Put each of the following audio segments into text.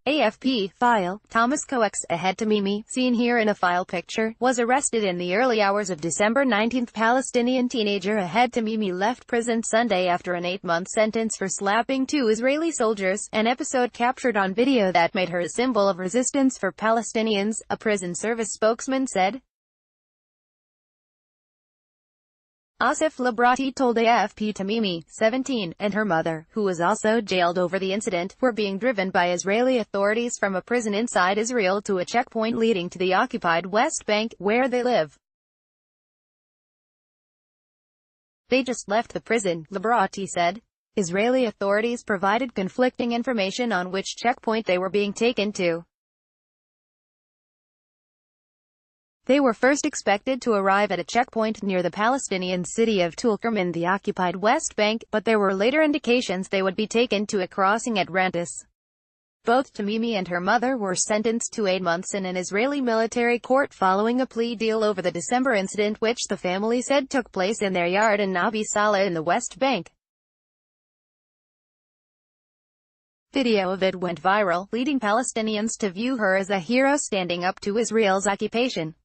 AFP file. Thomas Coates, ahead Tamimi, seen here in a file picture, was arrested in the early hours of December 19. Palestinian teenager Ahed Tamimi left prison Sunday after an 8-month sentence for slapping 2 Israeli soldiers, an episode captured on video that made her a symbol of resistance for Palestinians, a prison service spokesman said. Asif Labrati told AFP Tamimi, 17, and her mother, who was also jailed over the incident, were being driven by Israeli authorities from a prison inside Israel to a checkpoint leading to the occupied West Bank, where they live. They just left the prison, Labrati said. Israeli authorities provided conflicting information on which checkpoint they were being taken to. They were first expected to arrive at a checkpoint near the Palestinian city of Tulkarm in the occupied West Bank, but there were later indications they would be taken to a crossing at Rantis. Both Tamimi and her mother were sentenced to 8 months in an Israeli military court following a plea deal over the December incident which the family said took place in their yard in Nabi Saleh in the West Bank. Video of it went viral, leading Palestinians to view her as a hero standing up to Israel's occupation.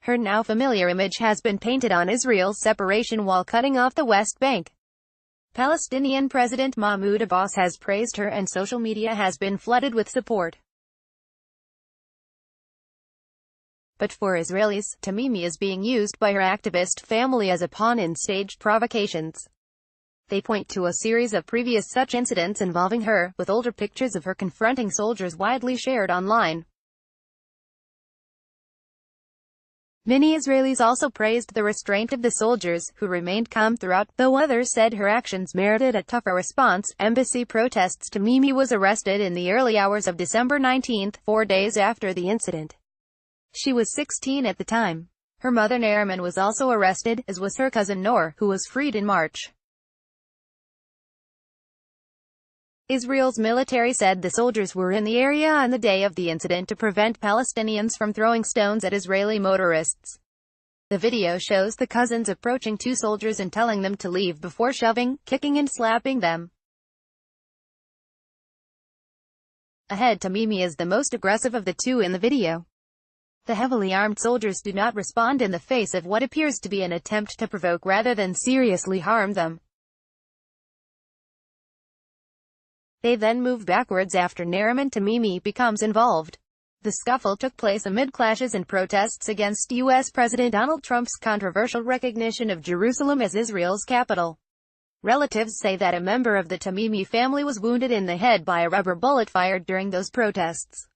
Her now familiar image has been painted on Israel's separation wall cutting off the West Bank. Palestinian President Mahmoud Abbas has praised her and social media has been flooded with support. But for Israelis, Tamimi is being used by her activist family as a pawn in staged provocations. They point to a series of previous such incidents involving her, with older pictures of her confronting soldiers widely shared online. Many Israelis also praised the restraint of the soldiers, who remained calm throughout, though others said her actions merited a tougher response. Embassy protests. Tamimi was arrested in the early hours of December 19, 4 days after the incident. She was 16 at the time. Her mother Nariman was also arrested, as was her cousin Noor, who was freed in March. Israel's military said the soldiers were in the area on the day of the incident to prevent Palestinians from throwing stones at Israeli motorists. The video shows the cousins approaching 2 soldiers and telling them to leave before shoving, kicking and slapping them. Ahed Tamimi is the most aggressive of the 2 in the video. The heavily armed soldiers do not respond in the face of what appears to be an attempt to provoke rather than seriously harm them. They then move backwards after Nariman. Tamimi becomes involved. The scuffle took place amid clashes and protests against U.S. President Donald Trump's controversial recognition of Jerusalem as Israel's capital. Relatives say that a member of the Tamimi family was wounded in the head by a rubber bullet fired during those protests.